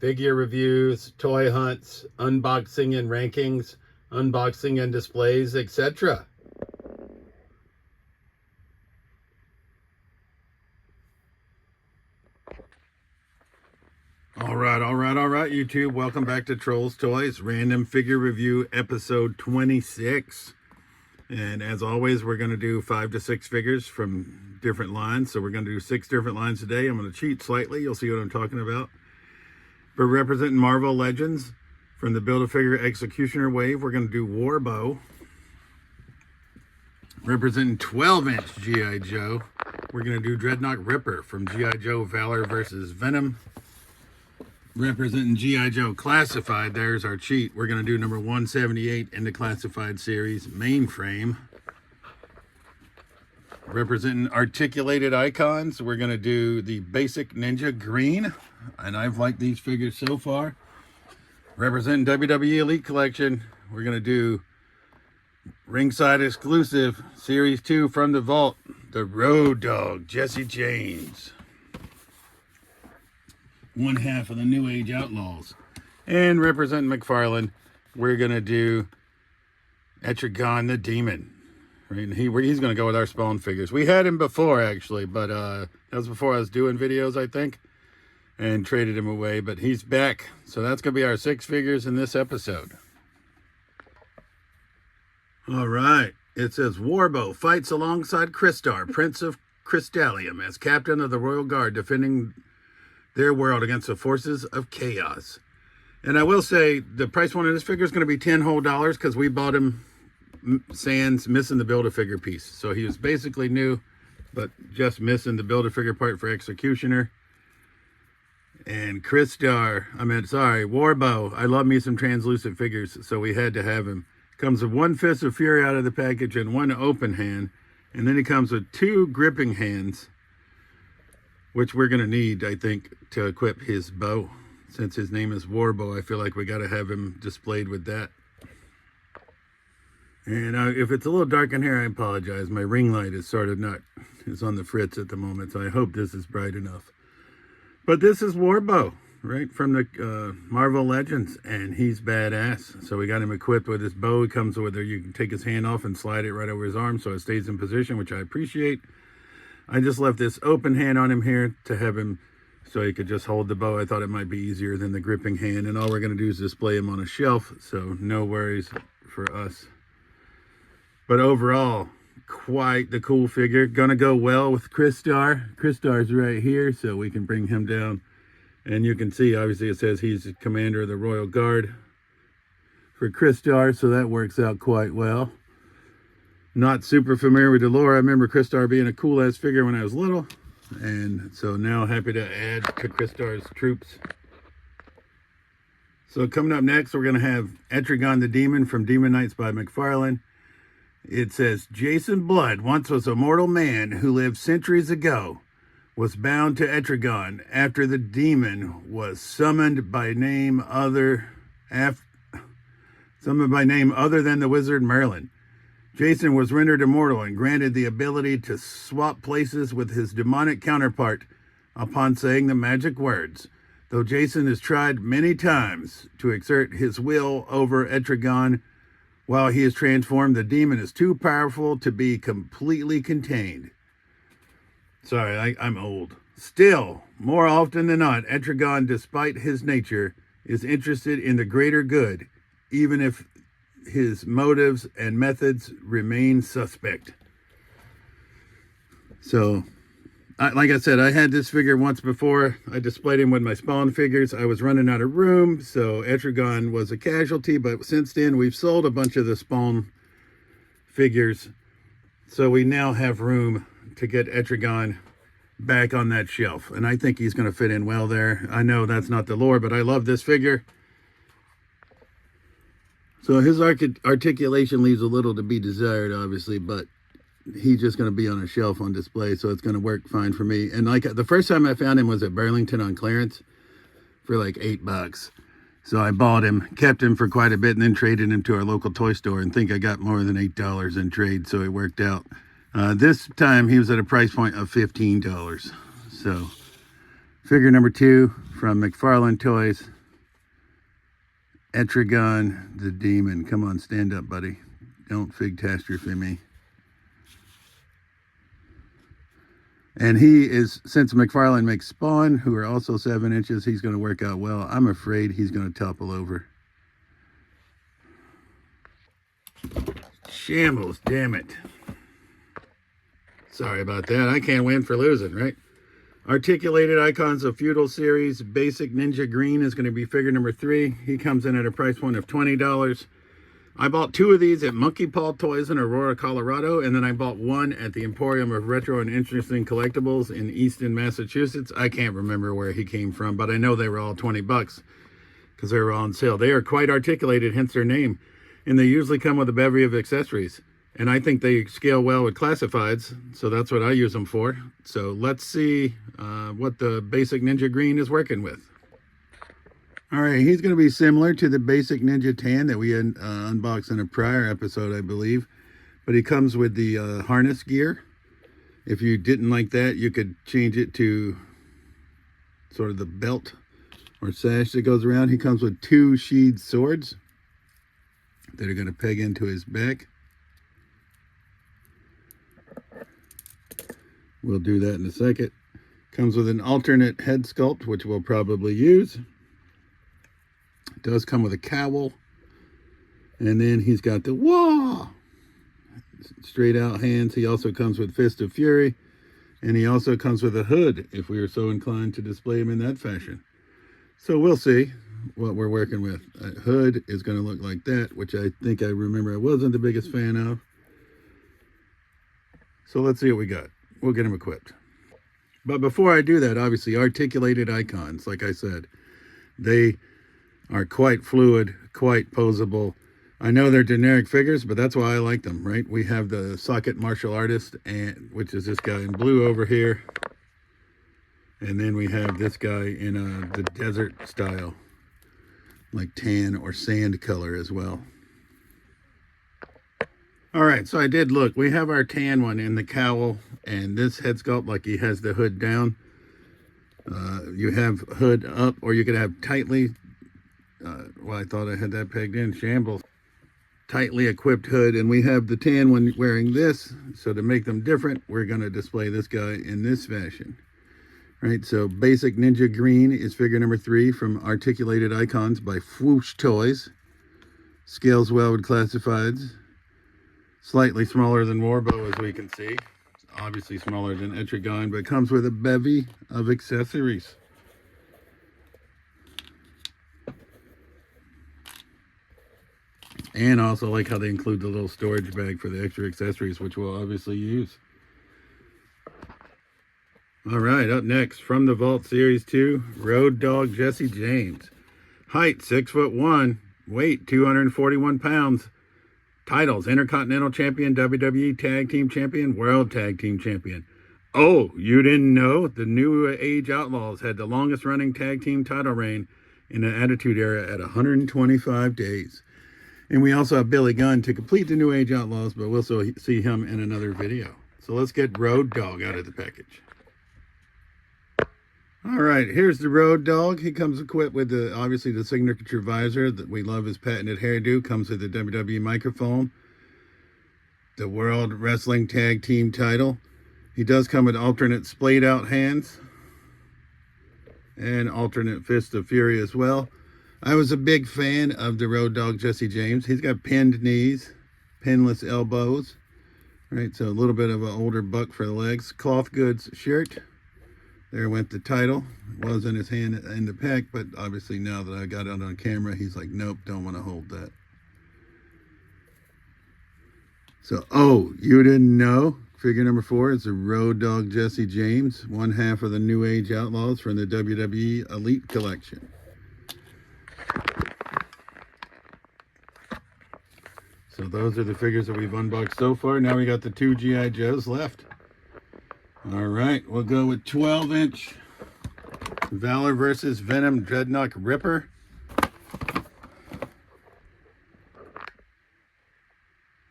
figure reviews, toy hunts, unboxing and rankings, unboxing and displays, etc. All right, YouTube. Welcome back to Trolls Toys, Random Figure Review, episode 26. And as always, we're going to do 5 to 6 figures from different lines. So we're going to do 6 different lines today. I'm going to cheat slightly. You'll see what I'm talking about. But representing Marvel Legends from the Build-A-Figure Executioner wave, we're going to do Warbow. Representing 12-inch G.I. Joe, we're going to do Dreadnought Ripper from G.I. Joe Valor vs. Venom. Representing G.I. Joe Classified, there's our cheat. We're going to do number 178 in the Classified series, Mainframe. Representing Articulated Icons, we're going to do the Basic Ninja Green. And I've liked these figures so far. Representing WWE Elite Collection, we're going to do Ringside Exclusive, Series 2 from the Vault, the Road Dogg, Jesse James. One half of the New Age Outlaws. And representing McFarlane, we're going to do Etrigan the Demon. Right? He's going to go with our Spawn figures. We had him before, actually, but that was before I was doing videos, I think, and traded him away, but he's back. So that's going to be our 6 figures in this episode. All right. It says, Warbow fights alongside Crystar, Prince of Crystallium, as captain of the Royal Guard, defending their world against the forces of chaos. And I will say the price point of this figure is going to be $10 whole because we bought him sans missing the Build-A-Figure piece. So he was basically new, but just missing the Build-A-Figure part for Executioner. And Warbow. I love me some translucent figures, so we had to have him. Comes with 1 Fist of Fury out of the package and 1 open hand. And then he comes with 2 gripping hands, which we're going to need, I think, to equip his bow. Since his name is Warbow, I feel like we got to have him displayed with that. And if it's a little dark in here, I apologize. My ring light is is on the fritz at the moment, so I hope this is bright enough. But this is Warbow, right, from the Marvel Legends, and he's badass. So we got him equipped with his bow. It comes with you can take his hand off and slide it right over his arm so it stays in position, which I appreciate. I just left this open hand on him here to have him so he could just hold the bow. I thought it might be easier than the gripping hand. And all we're going to do is display him on a shelf. So no worries for us. But overall, quite the cool figure. Going to go well with Crystar. Crystar's right here, so we can bring him down. And you can see, obviously, it says he's the commander of the Royal Guard for Crystar. So that works out quite well. Not super familiar with the lore. I remember Crystar being a cool-ass figure when I was little. And so now happy to add to Crystar's troops. So coming up next, we're going to have Etrigan the Demon from Demon Knights by McFarlane. It says, Jason Blood once was a mortal man who lived centuries ago, was bound to Etrigan after the demon was summoned by name other than the wizard Merlin. Jason was rendered immortal and granted the ability to swap places with his demonic counterpart upon saying the magic words. Though Jason has tried many times to exert his will over Etrigan while he is transformed, the demon is too powerful to be completely contained. Sorry, I'm old. Still, more often than not, Etrigan, despite his nature, is interested in the greater good, even if his motives and methods remain suspect. So, like I said, I had this figure once before. I displayed him with my Spawn figures. I was running out of room, so Etrigan was a casualty. But since then, we've sold a bunch of the Spawn figures. So we now have room to get Etrigan back on that shelf. And I think he's going to fit in well there. I know that's not the lore, but I love this figure. So his articulation leaves a little to be desired, obviously, but he's just going to be on a shelf on display, so it's going to work fine for me. And like the first time I found him was at Burlington on clearance for like $8. So I bought him, kept him for quite a bit, and then traded him to our local toy store and think I got more than $8 in trade, so it worked out. This time he was at a price point of $15. So figure number 2 from McFarlane Toys, Etrigan the Demon. Come on, stand up, buddy. Don't fig-tastrophe me. And he is, since McFarlane makes Spawn, who are also 7 inches, he's going to work out well. I'm afraid he's going to topple over. Shambles, damn it. Sorry about that. I can't win for losing, right? Articulated Icons of Feudal Series. Basic Ninja Green is going to be figure number 3. He comes in at a price point of $20. I bought 2 of these at Monkey Paw Toys in Aurora, Colorado, and then I bought 1 at the Emporium of Retro and Interesting Collectibles in Easton, Massachusetts. I can't remember where he came from, but I know they were all 20 bucks because they were all on sale. They are quite articulated, hence their name, and they usually come with a bevy of accessories. And I think they scale well with classifieds, so that's what I use them for. So let's see what the Basic Ninja Green is working with. All right, he's going to be similar to the Basic Ninja Tan that we had unboxed in a prior episode, I believe. But he comes with the harness gear. If you didn't like that, you could change it to sort of the belt or sash that goes around. He comes with 2 sheathed swords that are going to peg into his back. We'll do that in a second. Comes with an alternate head sculpt, which we'll probably use. It does come with a cowl. And then he's got the wah! Straight out hands. He also comes with Fist of Fury. And he also comes with a hood, if we are so inclined to display him in that fashion. So we'll see what we're working with. A hood is going to look like that, which I think I remember I wasn't the biggest fan of. So let's see what we got. We'll get him equipped. But before I do that, obviously, articulated icons, like I said, they are quite fluid, quite posable. I know they're generic figures, but that's why I like them, right? We have the Socket Martial Artist, which is this guy in blue over here. And then we have this guy in the desert style, like tan or sand color as well. All right, so I did look. We have our tan one in the cowl, and this head sculpt, like he has the hood down. You have hood up, or you could have tightly, well, I thought I had that pegged in, shambles. Tightly equipped hood, and we have the tan one wearing this. So to make them different, we're going to display this guy in this fashion. Right, so Basic Ninja Green is figure number 3 from Articulated Icons by Fwoosh Toys. Scales well with classifieds. Slightly smaller than Warbow, as we can see. Obviously smaller than Etrigan, but comes with a bevy of accessories. And also like how they include the little storage bag for the extra accessories, which we'll obviously use. All right, up next, from the Vault Series 2, Road Dogg Jesse James. Height, 6'1", weight, 241 pounds. Titles, Intercontinental Champion, WWE Tag Team Champion, World Tag Team Champion. Oh, you didn't know? The New Age Outlaws had the longest running tag team title reign in the Attitude Era at 125 days. And we also have Billy Gunn to complete the New Age Outlaws, but we'll also see him in another video. So let's get Road Dogg out of the package. All right, here's the Road Dogg. He comes equipped with obviously the signature visor that we love, his patented hairdo. Comes with the WWE microphone, the World Wrestling Tag Team title. He does come with alternate splayed out hands and alternate Fist of Fury as well. I was a big fan of the Road Dogg Jesse James. He's got pinned knees, pinless elbows, right? So a little bit of an older buck for the legs. Cloth goods shirt. There went the title. It was in his hand in the pack, but obviously now that I got it on camera, he's like, nope, don't want to hold that. So, oh, you didn't know? Figure number 4 is the Road Dogg Jesse James, one half of the New Age Outlaws from the WWE Elite Collection. So those are the figures that we've unboxed so far. Now we got the 2 G.I. Joes left. All right, we'll go with 12-inch Valor versus Venom Dreadnought Ripper.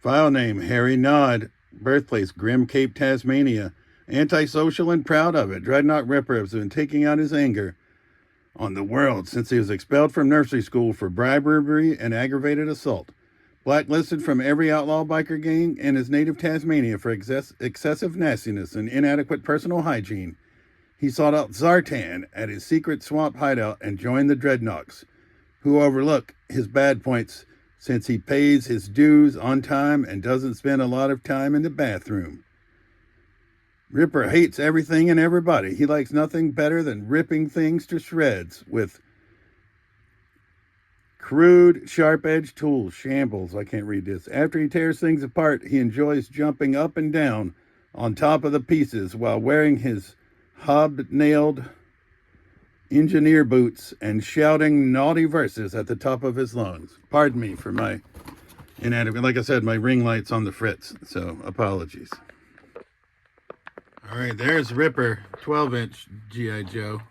File name, Harry Nod. Birthplace, Grim Cape, Tasmania. Antisocial and proud of it. Dreadnought Ripper has been taking out his anger on the world since he was expelled from nursery school for bribery and aggravated assault. Blacklisted from every outlaw biker gang in his native Tasmania for excessive nastiness and inadequate personal hygiene, he sought out Zartan at his secret swamp hideout and joined the Dreadnoks, who overlook his bad points since he pays his dues on time and doesn't spend a lot of time in the bathroom. Ripper hates everything and everybody. He likes nothing better than ripping things to shreds with crude, sharp-edged tools. Shambles. I can't read this. After he tears things apart, he enjoys jumping up and down on top of the pieces while wearing his hobnailed engineer boots and shouting naughty verses at the top of his lungs. Pardon me for my inadequate. Like I said, my ring light's on the fritz, so apologies. All right, there's Ripper, 12-inch G.I. Joe.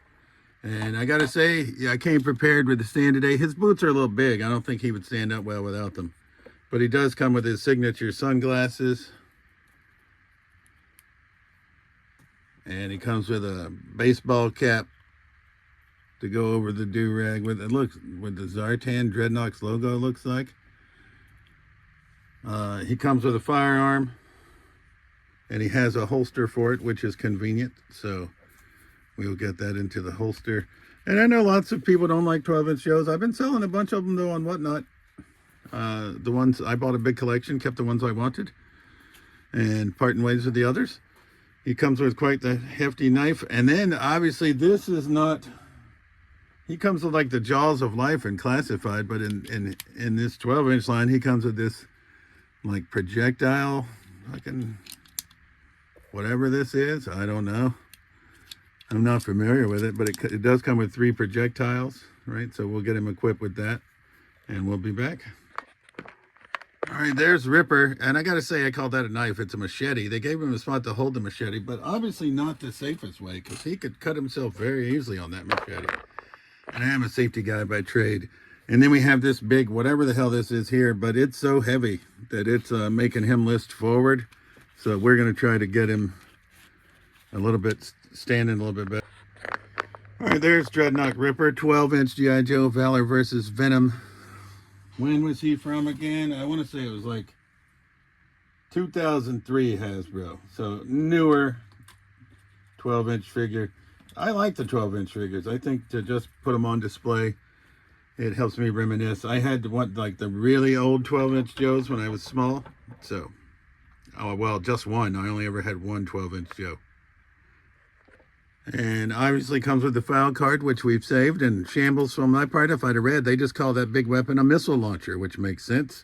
And I got to say, yeah, I came prepared with the stand today. His boots are a little big. I don't think he would stand up well without them. But he does come with his signature sunglasses. And he comes with a baseball cap to go over the do-rag with. It looks with the Zartan Dreadnoks logo, looks like. He comes with a firearm. And he has a holster for it, which is convenient. So we'll get that into the holster. And I know lots of people don't like 12-inch Joes. I've been selling a bunch of them, though, on Whatnot. The ones, I bought a big collection, kept the ones I wanted, and parting ways with the others. He comes with quite the hefty knife. And then, obviously, this is not... He comes with, like, the Jaws of Life and Classified, but in this 12-inch line, he comes with this, like, projectile, fucking... whatever this is, I don't know. I'm not familiar with it, but it does come with 3 projectiles, right? So we'll get him equipped with that, and we'll be back. All right, there's Ripper, and I got to say, I call that a knife. It's a machete. They gave him a spot to hold the machete, but obviously not the safest way, because he could cut himself very easily on that machete. And I am a safety guy by trade. And then we have this big, whatever the hell this is here, but it's so heavy that it's making him list forward. So we're going to try to get him a little bit, standing a little bit better. All right, there's Dreadnought Ripper, 12-inch G.I. Joe, Valor versus Venom. When was he from again? I want to say it was like 2003 Hasbro. So newer 12-inch figure. I like the 12-inch figures. I think to just put them on display, it helps me reminisce. I had like the really old 12-inch Joes when I was small. So... oh, well, just one. I only ever had one 12-inch Joe. And obviously comes with the file card, which we've saved. And Shambles, from my part, if I'd have read, they just call that big weapon a missile launcher, which makes sense.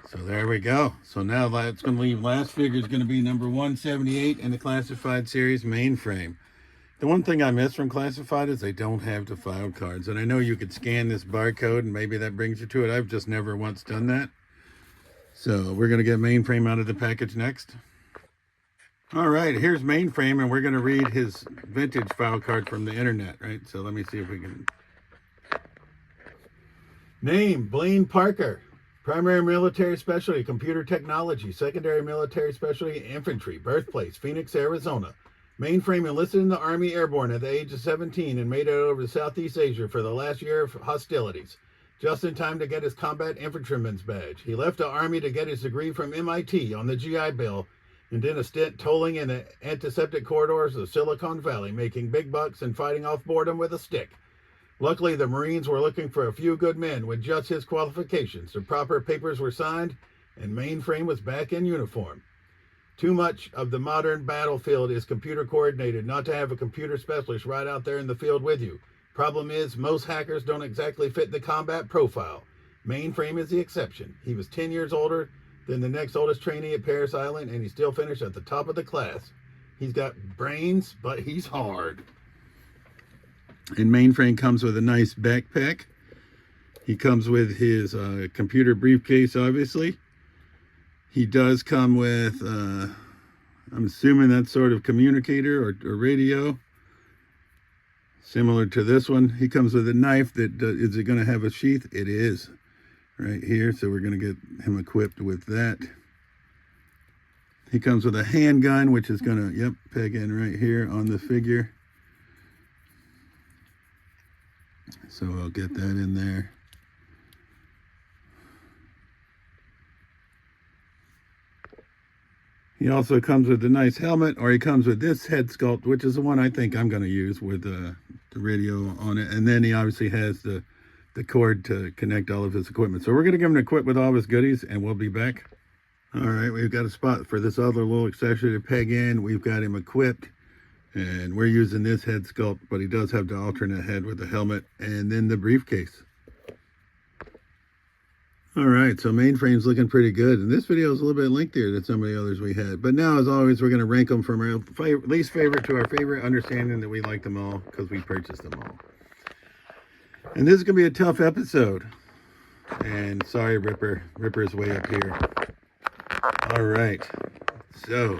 So there we go. So now that's going to leave, last figure is going to be number 178 in the Classified series, Mainframe. The one thing I miss from Classified is they don't have the file cards. And I know you could scan this barcode and maybe that brings you to it. I've just never once done that. So we're going to get Mainframe out of the package next. All right, here's Mainframe, and we're going to read his vintage file card from the internet, right? So let me see if we can... Name, Blaine Parker. Primary military specialty, computer technology. Secondary military specialty, infantry. Birthplace, Phoenix, Arizona. Mainframe enlisted in the Army Airborne at the age of 17 and made it over to Southeast Asia for the last year of hostilities. Just in time to get his combat infantryman's badge. He left the Army to get his degree from MIT on the GI Bill and did a stint tolling in the antiseptic corridors of Silicon Valley, making big bucks and fighting off boredom with a stick. Luckily, the Marines were looking for a few good men with just his qualifications. The proper papers were signed, and Mainframe was back in uniform. Too much of the modern battlefield is computer coordinated, not to have a computer specialist right out there in the field with you. Problem is, most hackers don't exactly fit the combat profile. Mainframe is the exception. He was 10 years older than the next oldest trainee at Paris Island, and he still finished at the top of the class. He's got brains, but he's hard. And Mainframe comes with a nice backpack. He comes with his computer briefcase, obviously. He does come with, I'm assuming that's sort of communicator or radio. Similar to this one. He comes with a knife that, is it going to have a sheath? It is. Right here. So we're going to get him equipped with that. He comes with a handgun, which is going to, peg in right here on the figure. So I'll get that in there. He also comes with a nice helmet, or he comes with this head sculpt, which is the one I think I'm going to use with the radio on it. And then he obviously has the cord to connect all of his equipment. So we're going to give him equipped with all of his goodies, and we'll be back. All right, we've got a spot for this other little accessory to peg in. We've got him equipped, and we're using this head sculpt, but he does have the alternate head with the helmet and then the briefcase. All right, so Mainframe's looking pretty good. And this video is a little bit lengthier than some of the others we had. But now, as always, we're going to rank them from our least favorite to our favorite, understanding that we like them all because we purchased them all. And this is going to be a tough episode. And sorry, Ripper. Ripper's way up here. All right. So,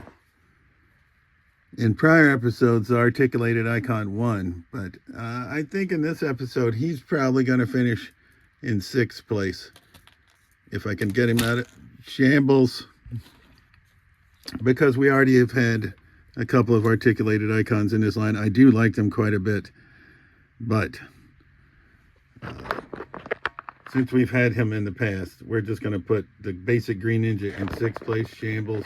in prior episodes, the articulated icon won. But I think in this episode, he's probably going to finish in 6th place. If I can get him out of shambles, because we already have had a couple of articulated icons in this line. I do like them quite a bit, but since we've had him in the past, we're just going to put the basic Green Ninja in 6th place, shambles.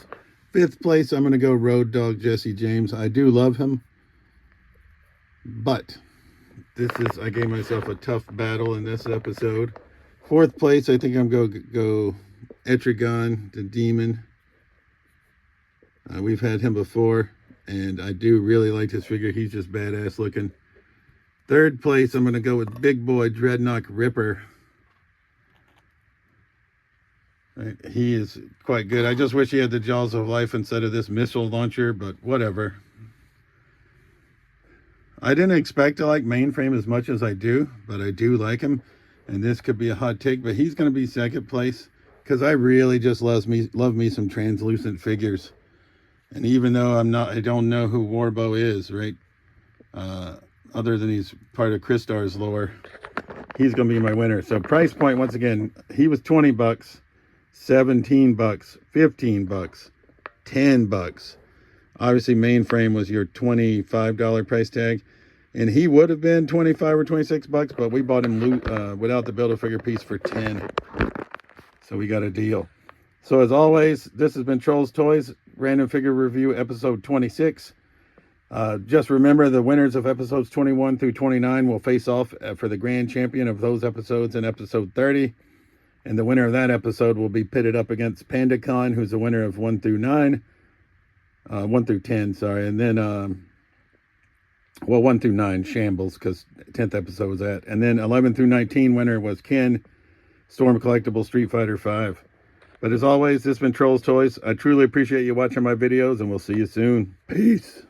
5th place, I'm going to go Road Dogg Jesse James. I do love him, but I gave myself a tough battle in this episode. 4th place, I think I'm going to go Etrigan the Demon. We've had him before, and I do really like his figure. He's just badass looking. 3rd place, I'm going to go with Big Boy Dreadnought Ripper. Right, he is quite good. I just wish he had the Jaws of Life instead of this missile launcher, but whatever. I didn't expect to like Mainframe as much as I do, but I do like him. And this could be a hot take, but he's going to be 2nd place because I really just love me some translucent figures. And even though I don't know who Warbow is, right? Other than he's part of Kristar's lore, he's going to be my winner. So price point, once again, he was 20 bucks, 17 bucks, 15 bucks, 10 bucks. Obviously, Mainframe was your $25 price tag. And he would have been 25 or 26 bucks, but we bought him without the Build-A-Figure piece for 10. So we got a deal. So as always, this has been Trolls Toys Random Figure Review episode 26. Just remember, the winners of episodes 21 through 29 will face off for the grand champion of those episodes in episode 30. And the winner of that episode will be pitted up against PandaCon, who's the winner of 1 through 10, sorry. And then... well, 1 through 9, Shambles, because 10th episode was that. And then 11 through 19 winner was Ken, Storm Collectible Street Fighter 5. But as always, this has been Trolls Toys. I truly appreciate you watching my videos, and we'll see you soon. Peace.